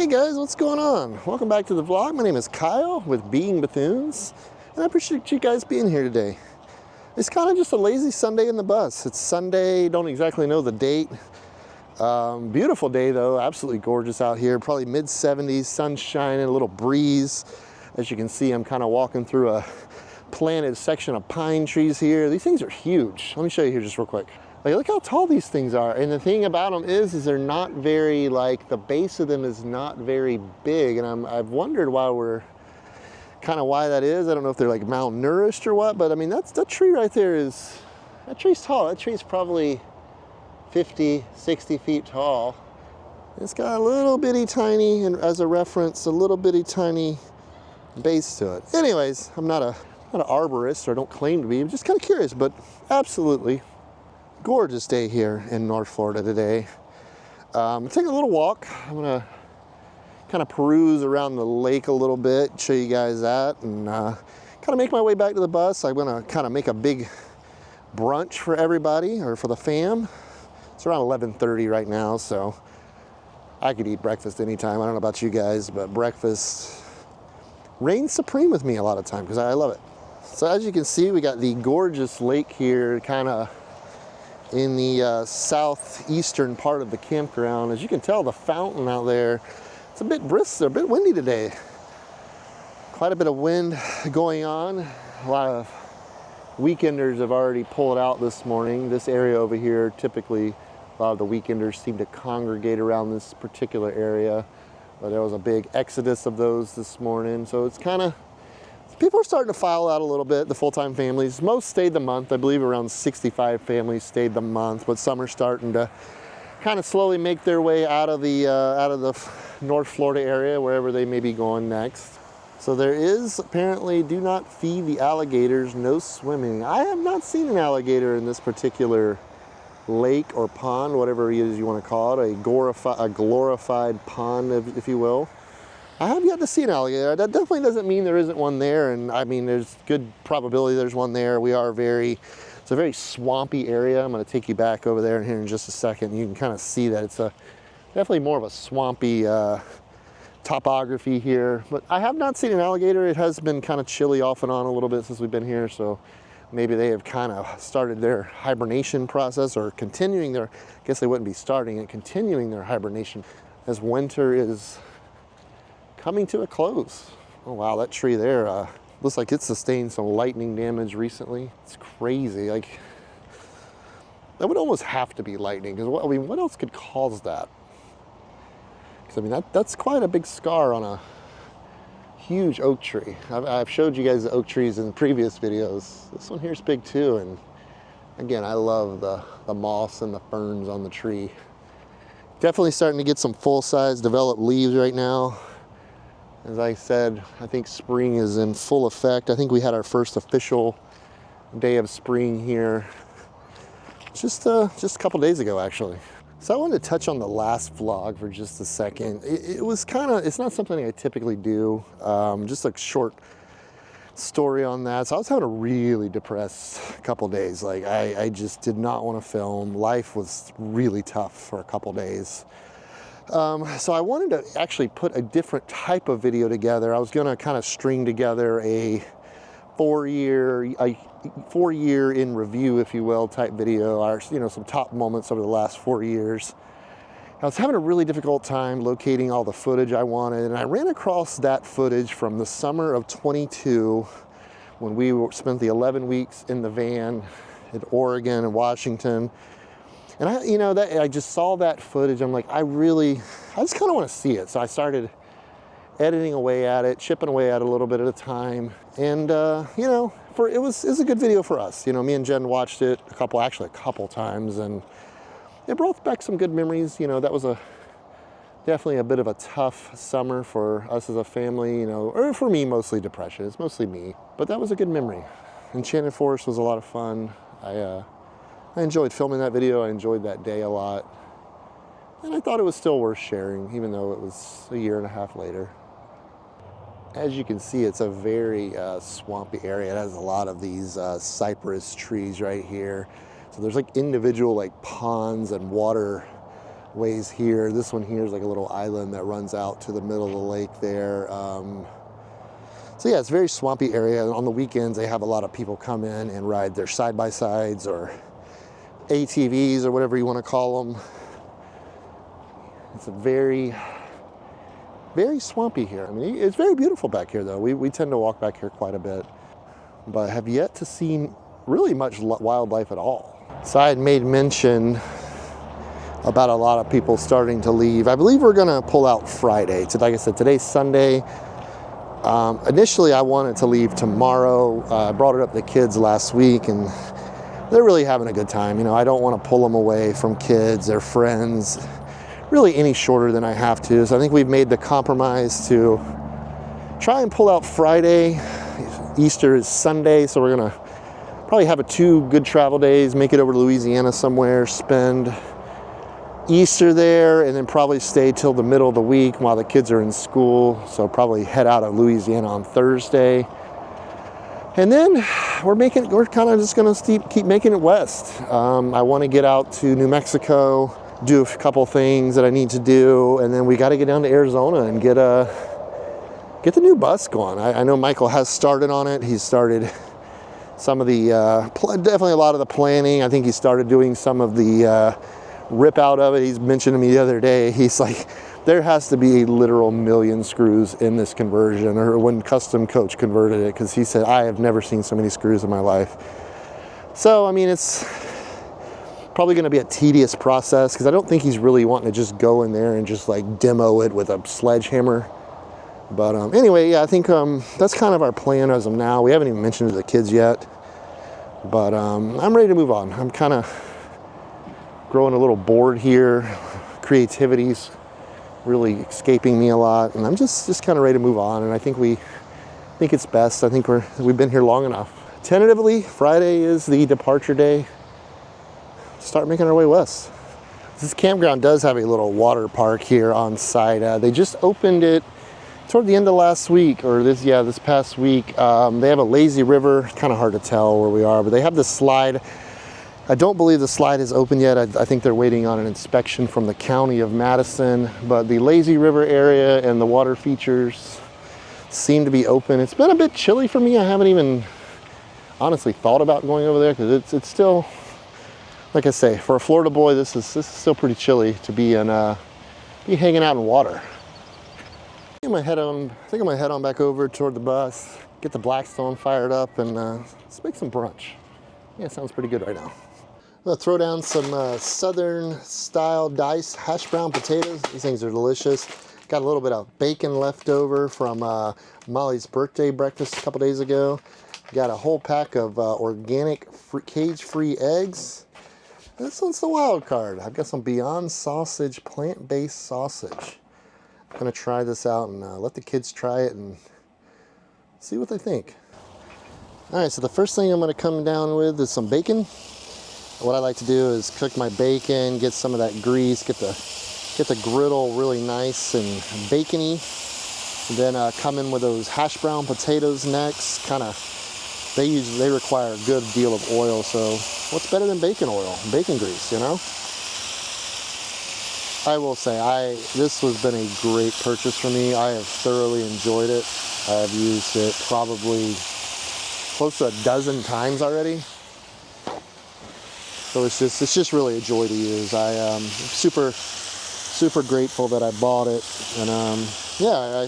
Hey guys, what's going on? Welcome back to the vlog. My name is Kyle with Being Bethunes, and I appreciate you guys being here today. It's kind of just a lazy Sunday in the bus. It's Sunday, don't exactly know the date. Beautiful day though, absolutely gorgeous out here. Probably mid-70s, sun shining, a little breeze. As you can see, I'm kind of walking through a planted section of pine trees here. These things are huge. Let me show you here just real quick. Like, look how tall these things are. And the thing about them is they're not very, like, the base of them is not very big. And I've wondered why that is. I don't know if they're like malnourished or what, but I mean, that tree right there that tree's tall. That tree's probably 50, 60 feet tall. It's got a little bitty tiny, and as a reference, a little bitty tiny base to it. Anyways, I'm not an arborist, or I don't claim to be. I'm just kind of curious, but absolutely gorgeous day here in North Florida today. Taking a little walk. I'm gonna kind of peruse around the lake a little bit, show you guys that, and kind of make my way back to the bus. I'm gonna kind of make a big brunch for everybody, or for the fam. It's around 11:30 right now, so I could eat breakfast anytime. I don't know about you guys, but breakfast reigns supreme with me a lot of time because I love it. So as you can see, we got the gorgeous lake here, kind of in the southeastern part of the campground. As you can tell, the fountain out there, it's a bit brisk, a bit windy today. Quite a bit of wind going on. A lot of weekenders have already pulled out this morning. This area over here, typically a lot of the weekenders seem to congregate around this particular area. But there was a big exodus of those this morning. So it's kind of, people are starting to file out a little bit, the full-time families. Most stayed the month. I believe around 65 families stayed the month, but some are starting to kind of slowly make their way out of the North Florida area, wherever they may be going next. So there is apparently, do not feed the alligators, no swimming. I have not seen an alligator in this particular lake or pond, whatever it is you want to call it, a glorified pond, if you will. I have yet to see an alligator. That definitely doesn't mean there isn't one there, and I mean, there's good probability there's one there. It's a very swampy area. I'm going to take you back over there here in just a second. You can kind of see that it's definitely more of a swampy topography here. But I have not seen an alligator. It has been kind of chilly off and on a little bit since we've been here, so maybe they have kind of started their hibernation process, or continuing their, I guess they wouldn't be starting it, continuing their hibernation as winter is coming to a close. Oh wow, that tree there looks like it sustained some lightning damage recently. It's crazy. Like, that would almost have to be lightning, because I mean, what else could cause that? Because I mean, that's quite a big scar on a huge oak tree. I've showed you guys the oak trees in previous videos. This one here is big too, and again, I love the moss and the ferns on the tree. Definitely starting to get some full-size developed leaves right now. As I said, I think spring is in full effect. I think we had our first official day of spring here just a couple days ago, actually. So I wanted to touch on the last vlog for just a second. It was kind of, it's not something I typically do, just a short story on that. So I was having a really depressed couple days. Like, I just did not want to film. Life was really tough for a couple days. So I wanted to actually put a different type of video together. I was going to kind of string together a four-year in review, if you will, type video, or, you know, some top moments over the last 4 years. I was having a really difficult time locating all the footage I wanted, and I ran across that footage from the summer of 22 when we spent the 11 weeks in the van in Oregon and Washington. And I just saw that footage. I'm like, I just kind of want to see it. So I started editing away at it, chipping away at it a little bit at a time. And, you know, it was a good video for us. You know, me and Jen watched it a couple times, and it brought back some good memories. You know, that was definitely a bit of a tough summer for us as a family, you know, or for me, mostly depression. It's mostly me, but that was a good memory. Enchanted Forest was a lot of fun. I enjoyed filming that video. I enjoyed that day a lot. And I thought it was still worth sharing, even though it was a year and a half later. As you can see, it's a very swampy area. It has a lot of these cypress trees right here. So there's like individual like ponds and water ways here. This one here is like a little island that runs out to the middle of the lake there. So yeah, it's a very swampy area. On the weekends, they have a lot of people come in and ride their side-by-sides or ATVs or whatever you want to call them. It's a very, very swampy here. I mean, it's very beautiful back here, though. We tend to walk back here quite a bit, but have yet to see really much wildlife at all. So I had made mention about a lot of people starting to leave. I believe we're gonna pull out Friday. So like I said, today's Sunday. Initially, I wanted to leave tomorrow. I brought it up to the kids last week, and they're really having a good time. You know, I don't want to pull them away from kids, their friends, really any shorter than I have to. So I think we've made the compromise to try and pull out Friday. Easter is Sunday, so we're gonna probably have 2 good travel days, make it over to Louisiana somewhere, spend Easter there, and then probably stay till the middle of the week while the kids are in school. So probably head out of Louisiana on Thursday, and then we're kind of just gonna keep making it west. I want to get out to New Mexico, do a couple things that I need to do, and then we got to get down to Arizona and get the new bus going. I know Michael has started on it. He's started some of the definitely a lot of the planning. I think he started doing some of the rip out of it. He's mentioned to me the other day, he's like, there has to be a literal million screws in this conversion, or when Custom Coach converted it, because he said, I have never seen so many screws in my life. So I mean, it's probably going to be a tedious process, because I don't think he's really wanting to just go in there and just like demo it with a sledgehammer. But anyway, yeah, I think that's kind of our plan as of now. We haven't even mentioned it to the kids yet, but I'm ready to move on. I'm kind of growing a little bored here. Creativity's really escaping me a lot, and I'm just kind of ready to move on. And I think it's best. I think we've been here long enough. Tentatively, Friday is the departure day. Start making our way west. This campground does have a little water park here on site. They just opened it toward the end of last week, or this past week. They have a lazy river. Kind of hard to tell where we are, but they have this slide. I don't believe the slide is open yet. I think they're waiting on an inspection from the county of Madison, but the lazy river area and the water features seem to be open. It's been a bit chilly for me. I haven't even honestly thought about going over there, because it's still, like I say, for a Florida boy, this is still pretty chilly to be hanging out in water. I think I'm gonna head on back over toward the bus, get the Blackstone fired up, and let's make some brunch. Yeah, sounds pretty good right now. I'm gonna throw down some Southern style diced hash brown potatoes. These things are delicious. Got a little bit of bacon left over from Molly's birthday breakfast a couple days ago. Got a whole pack of organic cage-free eggs. This one's the wild card. I've got some Beyond Sausage plant-based sausage. I'm gonna try this out and let the kids try it and see what they think. All right, so the first thing I'm gonna come down with is some bacon. What I like to do is cook my bacon, get some of that grease, get the griddle really nice and bacony. And then come in with those hash brown potatoes next. They require a good deal of oil, so what's better than bacon oil, bacon grease, you know? I will say, this has been a great purchase for me. I have thoroughly enjoyed it. I have used it probably close to a dozen times already. So it's just really a joy to use. I'm super grateful that I bought it, and yeah,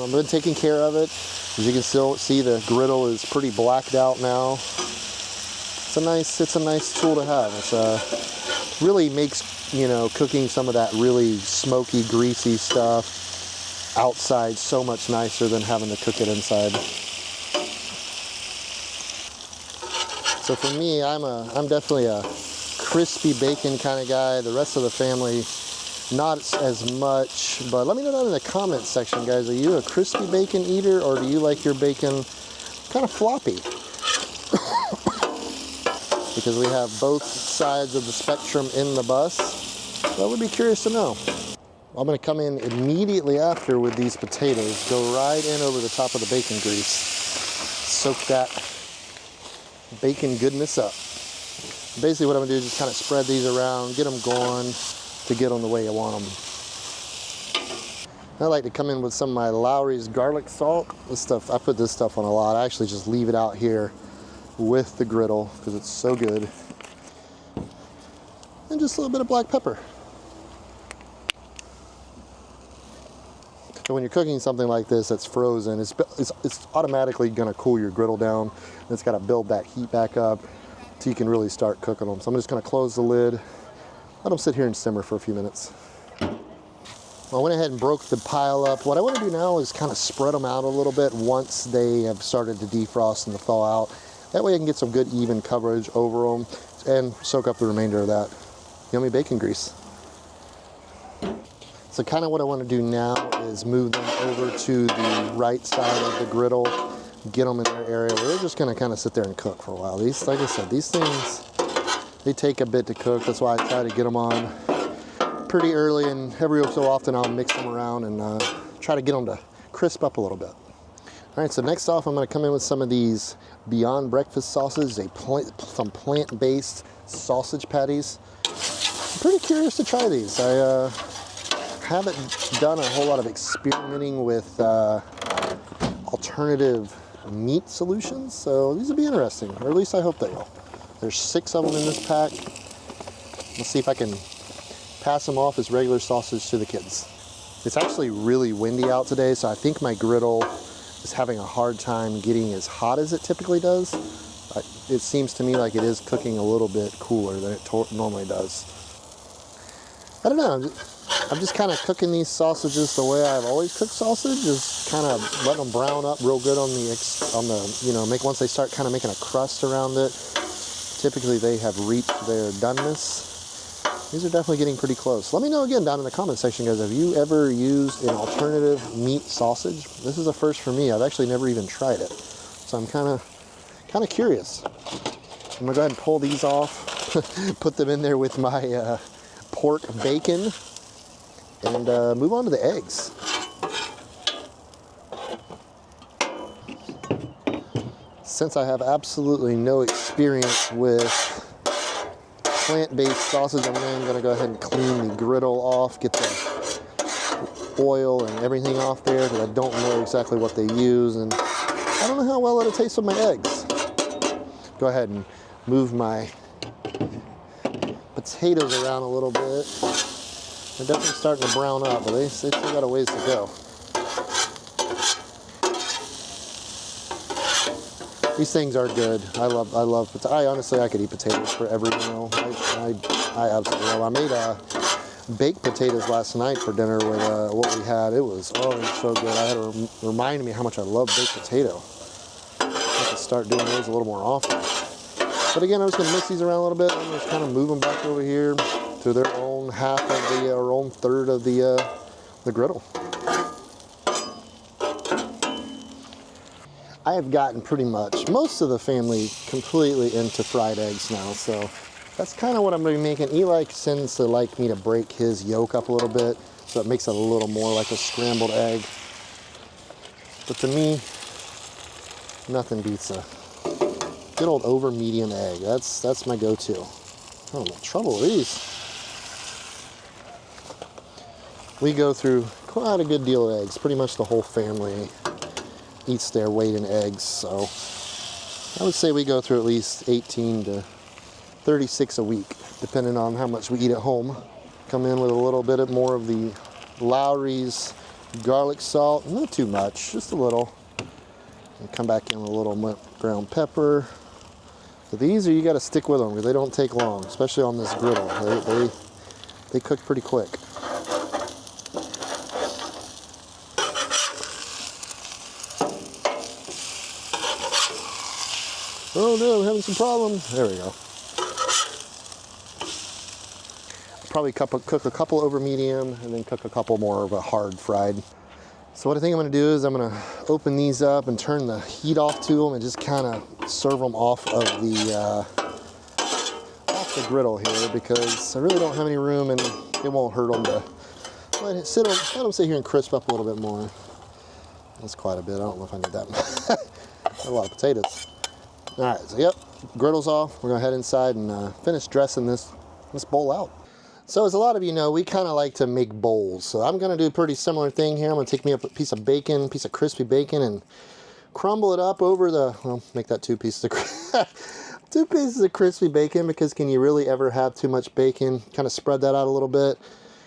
I've been taking care of it. As you can still see, the griddle is pretty blacked out now. It's a nice tool to have. It's really makes, you know, cooking some of that really smoky, greasy stuff outside so much nicer than having to cook it inside. So for me, I'm definitely a crispy bacon kind of guy. The rest of the family, not as much, but let me know down in the comments section, guys. Are you a crispy bacon eater, or do you like your bacon kind of floppy? Because we have both sides of the spectrum in the bus. So I would be curious to know. I'm gonna come in immediately after with these potatoes, go right in over the top of the bacon grease, soak that bacon goodness up. Basically what I'm gonna do is just kind of spread these around, get them going, to get them the way I want them. I like to come in with some of my Lowry's garlic salt. This stuff, I put this stuff on a lot. I actually just leave it out here with the griddle because it's so good. And just a little bit of black pepper. So when you're cooking something like this that's frozen, it's automatically gonna cool your griddle down. And it's gotta build that heat back up so you can really start cooking them. So I'm just gonna close the lid, let them sit here and simmer for a few minutes. I went ahead and broke the pile up. What I wanna do now is kind of spread them out a little bit once they have started to defrost and to thaw out. That way I can get some good even coverage over them and soak up the remainder of that yummy bacon grease. So kind of what I want to do now is move them over to the right side of the griddle, get them in their area where they're just going to kind of sit there and cook for a while. These, like I said, these things, they take a bit to cook. That's why I try to get them on pretty early, and every so often I'll mix them around and try to get them to crisp up a little bit. All right, so next off I'm going to come in with some of these Beyond Breakfast sausages, some plant-based sausage patties. I'm pretty curious to try these. I haven't done a whole lot of experimenting with alternative meat solutions, so these will be interesting, or at least I hope they will. There's 6 of them in this pack. Let's see if I can pass them off as regular sausage to the kids. It's actually really windy out today, so I think my griddle is having a hard time getting as hot as it typically does. It seems to me like it is cooking a little bit cooler than it normally does. I don't know. I'm just kind of cooking these sausages the way I've always cooked sausage, just kind of letting them brown up real good on the you know, once they start kind of making a crust around it. Typically they have reached their doneness. These are definitely getting pretty close. Let me know again down in the comment section, guys, have you ever used an alternative meat sausage? This is a first for me. I've actually never even tried it, so I'm kind of curious. I'm gonna go ahead and pull these off, put them in there with my pork bacon, and move on to the eggs. Since I have absolutely no experience with plant-based sausage, I'm going to go ahead and clean the griddle off, get the oil and everything off there, because I don't know exactly what they use, and I don't know how well it'll taste with my eggs. Go ahead and move my potatoes around a little bit. They're definitely starting to brown up, but they still got a ways to go. These things are good. I honestly, I could eat potatoes for every meal. I absolutely love. I made baked potatoes last night for dinner with what we had. It was so good. I had to remind me how much I love baked potato. I have to start doing those a little more often. But again, I'm just gonna mix these around a little bit. I'm just kind of move them back over here to their own half of the, or own third of the griddle. I have gotten pretty much most of the family completely into fried eggs now, so that's kind of what I'm going to be making. Eli tends to like me to break his yolk up a little bit, so it makes it a little more like a scrambled egg. But to me, nothing beats a good old over medium egg. That's my go-to. Oh, I'm in trouble with these. We go through quite a good deal of eggs. Pretty much the whole family eats their weight in eggs, so I would say we go through at least 18 to 36 a week, depending on how much we eat at home. Come in with a little bit more of the Lowry's garlic salt, not too much, just a little. And come back in with a little ground pepper. So these you got to stick with them because they don't take long, especially on this griddle. They cook pretty quick. Oh no, I'm having some problems. There we go. Probably cook a couple over medium and then cook a couple more of a hard fried. So what I think I'm gonna do is I'm gonna open these up and turn the heat off to them and just kind of serve them off of the griddle here, because I really don't have any room and it won't hurt them to let them sit here and crisp up a little bit more. That's quite a bit. I don't know if I need that. A lot of potatoes. All right, so yep, griddle's off. We're gonna head inside and finish dressing this bowl out. So as a lot of you know, we kind of like to make bowls. So I'm going to do a pretty similar thing here. I'm going to take me a piece of bacon, piece of crispy bacon, and crumble it up over the, well, make that two pieces of crispy bacon, because can you really ever have too much bacon? Kind of spread that out a little bit.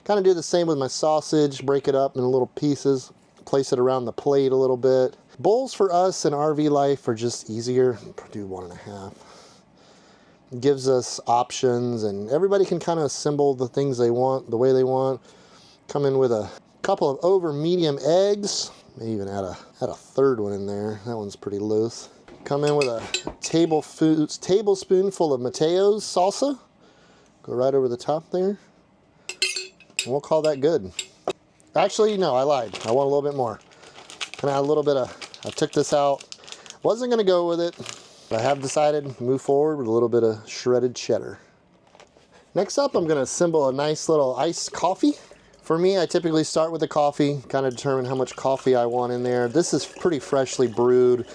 Kind of do the same with my sausage, break it up in little pieces, place it around the plate a little bit. Bowls for us in RV life are just easier. Do 1.5. Gives us options, and everybody can kind of assemble the things they want the way they want. Come in with a couple of over medium eggs. May even add a third one in there. That one's pretty loose. Come in with a tablespoonful of Mateo's salsa. Go right over the top there. And we'll call that good. Actually, no, I lied. I want a little bit more. Can I add a little bit of, I took this out. Wasn't gonna go with it, but I have decided to move forward with a little bit of shredded cheddar. Next up, I'm gonna assemble a nice little iced coffee. For me, I typically start with the coffee, kind of determine how much coffee I want in there. This is pretty freshly brewed.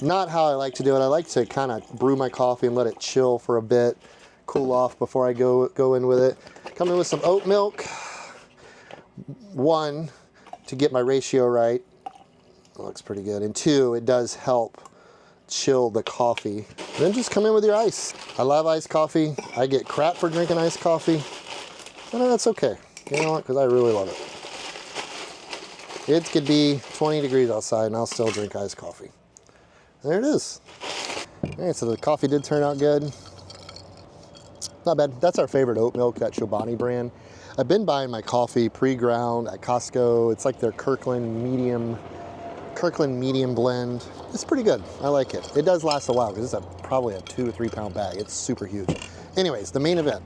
Not how I like to do it. I like to kind of brew my coffee and let it chill for a bit, cool off before I go in with it. Come in with some oat milk. 1, to get my ratio right. That looks pretty good. And 2, it does help chill the coffee. And then just come in with your ice. I love iced coffee. I get crap for drinking iced coffee, but that's okay. You know what? Because I really love it. It could be 20 degrees outside and I'll still drink iced coffee. There it is. All right, so the coffee did turn out good. Not bad. That's our favorite oat milk, that Chobani brand. I've been buying my coffee pre-ground at Costco. It's like their Kirkland medium blend. It's pretty good. I like it. It does last a while because it's probably a 2 to 3 pound bag. It's super huge. Anyways, the main event.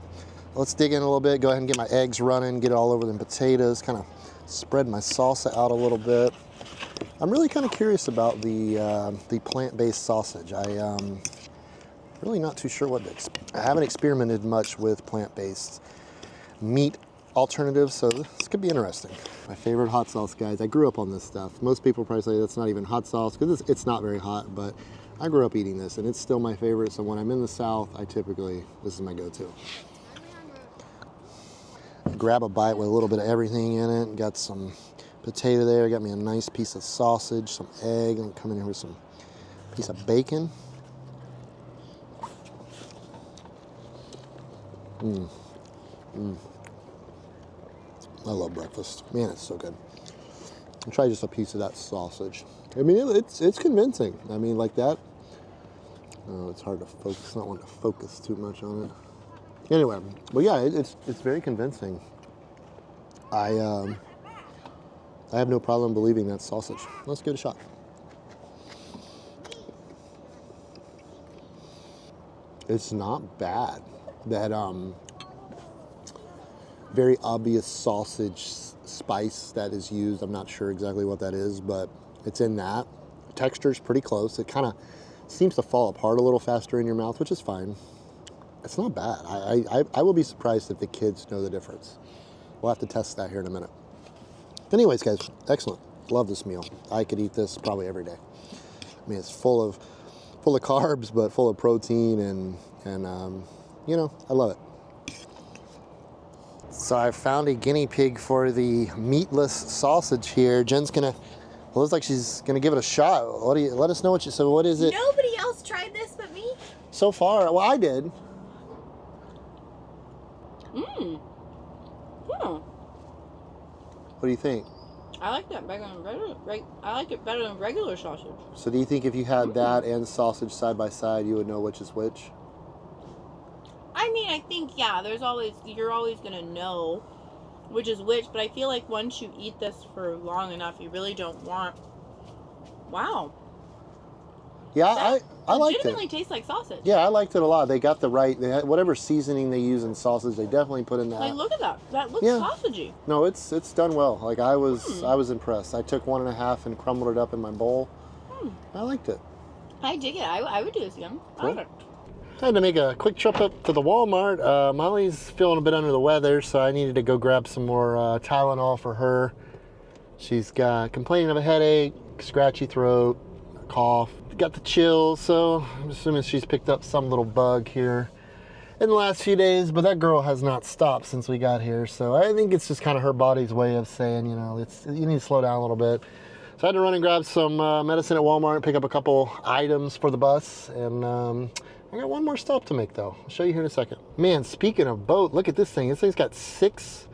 Let's dig in a little bit. Go ahead and get my eggs running, get it all over the potatoes, kind of spread my salsa out a little bit. I'm really kind of curious about the plant-based sausage. Really not too sure what to expect. I haven't experimented much with plant-based meat alternatives, so this could be interesting. My favorite hot sauce, guys. I grew up on this stuff. Most people probably say that's not even hot sauce because it's not very hot, but I grew up eating this and it's still my favorite. So when I'm in the South, this is my go-to. Grab a bite with a little bit of everything in it. Got some potato there. Got me a nice piece of sausage, some egg, and come in here with some piece of bacon. I love breakfast. Man, it's so good. I'll try just a piece of that sausage. I mean, it's convincing. I mean, like that. Oh, it's hard to focus. Not want to focus too much on it. Anyway, but yeah, it's very convincing. I have no problem believing that's sausage. Let's give it a shot. It's not bad. That very obvious sausage spice that is used. I'm not sure exactly what that is, but it's in that. Texture's pretty close. It kind of seems to fall apart a little faster in your mouth, which is fine. It's not bad. I will be surprised if the kids know the difference. We'll have to test that here in a minute. Anyways, guys, excellent. Love this meal. I could eat this probably every day. I mean, it's full of carbs, but full of protein, and you know, I love it. So I found a guinea pig for the meatless sausage here. Jen's gonna, well, looks like she's gonna give it a shot. Let us know what so what is it? Nobody else tried this but me? So far, well, I did. What do you think? I like that better than regular. I like it better than regular sausage. So do you think if you had that and sausage side by side, you would know which is which? I mean, I think, yeah, you're always going to know which is which, but I feel like once you eat this for long enough, you really don't want, wow. Yeah, I liked it. Legitimately tastes like sausage. Yeah, I liked it a lot. They got whatever seasoning they use in sausage, they definitely put in that. Like, look at that. That looks sausagey. No, it's done well. Like, I was impressed. I took 1.5 and crumbled it up in my bowl. I liked it. I dig it. I would do this again. Cool. I like it. I had to make a quick trip up to the Walmart. Molly's feeling a bit under the weather, so I needed to go grab some more Tylenol for her. She's complaining of a headache, scratchy throat, cough, got the chills, so I'm assuming she's picked up some little bug here in the last few days, but that girl has not stopped since we got here. So I think it's just kind of her body's way of saying, you know, you need to slow down a little bit. So I had to run and grab some medicine at Walmart, pick up a couple items for the bus, and I got one more stop to make though. I'll show you here in a second. Man, speaking of boat, look at this thing. This thing's got 6,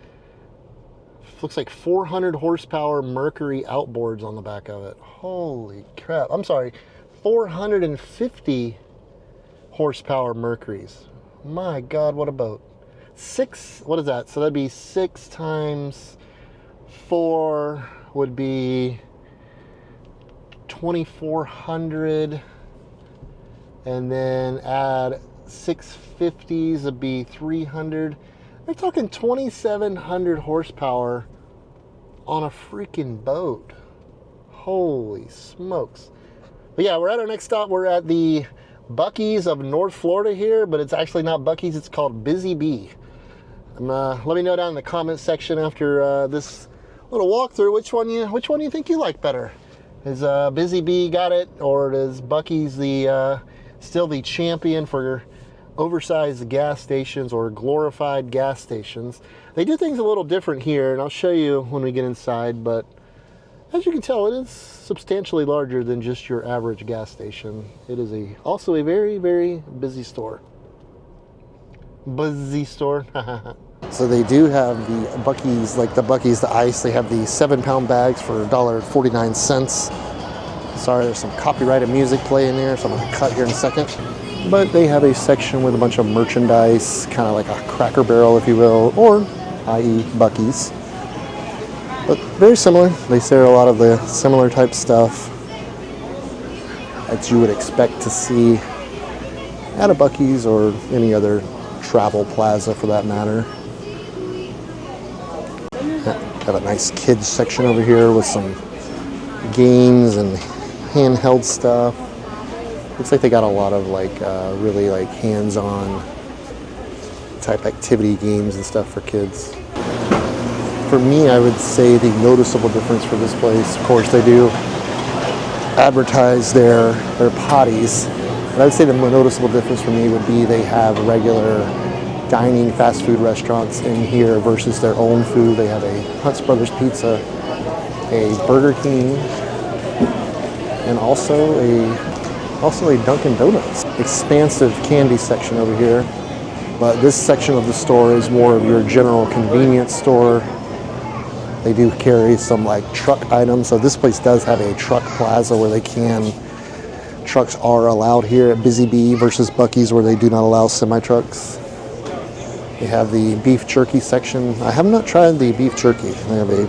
looks like 400 horsepower Mercury outboards on the back of it. Holy crap. I'm sorry, 450 horsepower Mercuries. My God, what a boat. 6, what is that? So that'd be 6 times 4 would be 2,400, and then add 650s would be 300. They're talking 2,700 horsepower on a freaking boat. Holy smokes. But yeah, we're at our next stop. We're at the Buc-ee's of North Florida here, but it's actually not Buc-ee's, it's called Buzzy Bee. Let me know down in the comments section after this little walkthrough which one you think you like better. Is Buzzy Bee got it, or is Buc-ee's still the champion for oversized gas stations or glorified gas stations? They do things a little different here, and I'll show you when we get inside, but as you can tell, it is substantially larger than just your average gas station. It is also a very, very busy store. Buzzy store. So they do have the Buc-ee's, like the Buc-ee's, the ice. They have the 7-pound bags for $1.49. Sorry, there's some copyrighted music playing there, so I'm going to cut here in a second. But they have a section with a bunch of merchandise, kind of like a Cracker Barrel, if you will, or i.e. Buc-ee's. But very similar. They sell a lot of the similar type stuff that you would expect to see at a Buc-ee's or any other travel plaza for that matter. Got a nice kids section over here with some games and handheld stuff. Looks like they got a lot of like really like hands-on type activity games and stuff for kids. For me, I would say the noticeable difference for this place, of course they do advertise their potties, but I would say the more noticeable difference for me would be they have regular dining fast food restaurants in here versus their own food. They have a Hunt's Brothers Pizza, a Burger King, and also a Dunkin' Donuts. Expansive candy section over here, but this section of the store is more of your general convenience store. They do carry some like truck items, so this place does have a truck plaza where trucks are allowed here at Buzzy Bee versus Buc-ee's where they do not allow semi-trucks. They have the beef jerky section. I have not tried the beef jerky. They have a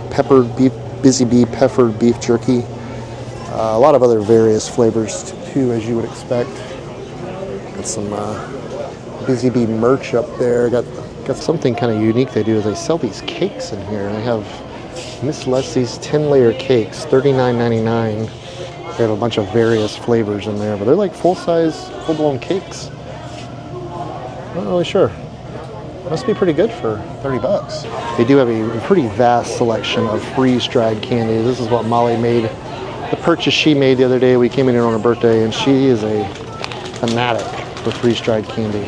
Buzzy Bee peppered beef jerky. A lot of other various flavors too, as you would expect. Got some Buzzy Bee merch up there. Got something kind of unique they do is they sell these cakes in here. They have Miss Leslie's 10-layer cakes, $39.99. They have a bunch of various flavors in there, but they're like full-size, full-blown cakes. Not really sure. Must be pretty good for 30 bucks. They do have a pretty vast selection of freeze-dried candy. This is what Molly made, the purchase she made the other day. We came in here on her birthday, and she is a fanatic for freeze-dried candy.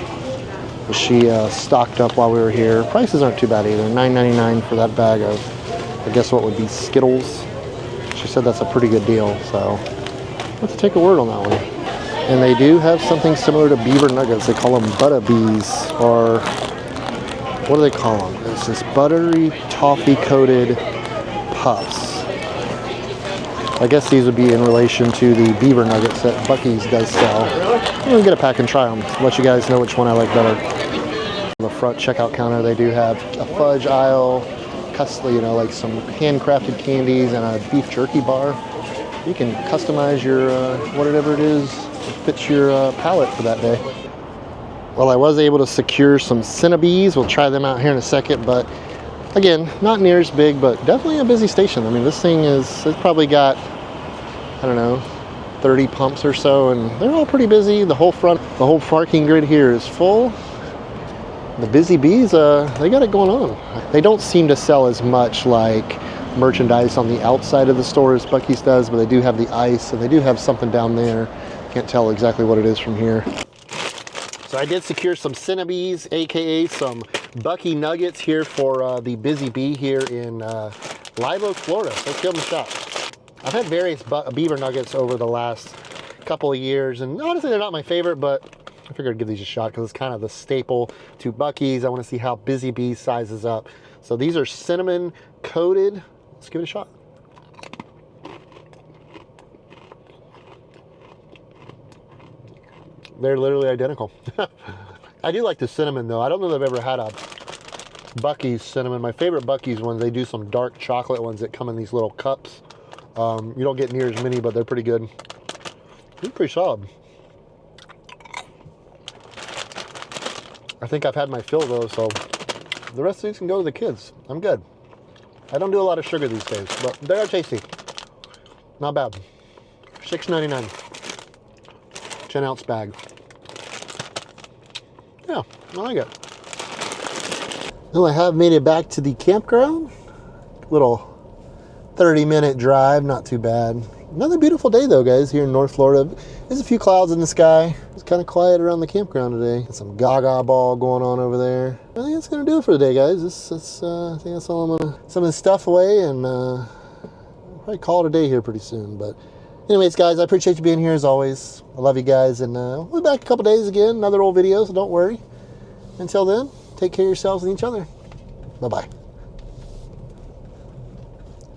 She stocked up while we were here. Prices aren't too bad either. $9.99 for that bag of, I guess what would be Skittles. She said that's a pretty good deal, so let's take a word on that one. And they do have something similar to beaver nuggets. They call them Butter Bees, or what do they call them? It's this buttery toffee coated puffs. I guess these would be in relation to the beaver nuggets that Buc-ee's does sell. I'm gonna get a pack and try them. Let you guys know which one I like better. On the front checkout counter, they do have a fudge aisle, like some handcrafted candies and a beef jerky bar. You can customize your whatever it is that fits your palate for that day. Well, I was able to secure some Cinnabees. We'll try them out here in a second, but again, not near as big, but definitely a busy station. I mean, this thing it's probably got, I don't know, 30 pumps or so, and they're all pretty busy. The whole parking grid here is full. The Buzzy Bees, they got it going on. They don't seem to sell as much like merchandise on the outside of the store as Buc-ee's does, but they do have the ice, and they do have something down there. Can't tell exactly what it is from here. So So I did secure some Cinnabees, aka some Bucky Nuggets here for the Buzzy Bee here in Live Oak, Florida. Let's give them a shot. I've had various beaver nuggets over the last couple of years, and honestly they're not my favorite, but I figured I'd give these a shot because it's kind of the staple to Buc-ee's. I want to see how Buzzy Bee sizes up. So these are cinnamon coated. Let's give it a shot. They're literally identical. I do like the cinnamon though. I don't know that I've ever had a Buc-ee's cinnamon. My favorite Buc-ee's ones, they do some dark chocolate ones that come in these little cups. You don't get near as many, but they're pretty good. They're pretty solid. I think I've had my fill though, so the rest of these can go to the kids. I'm good. I don't do a lot of sugar these days, but they are tasty. Not bad. $6.99. 10-ounce bag. Yeah, I like it. Well, I have made it back to the campground. Little 30-minute drive, not too bad. Another beautiful day though, guys, here in North Florida. There's a few clouds in the sky. It's kind of quiet around the campground today. Got some gaga ball going on over there. I think that's gonna do it for the day, guys. I think that's all I'm gonna some of this stuff away and probably call it a day here pretty soon. But anyways, guys, I appreciate you being here as always. I love you guys, and we'll be back a couple days again. Another old video, so don't worry. Until then, take care of yourselves and each other. Bye-bye.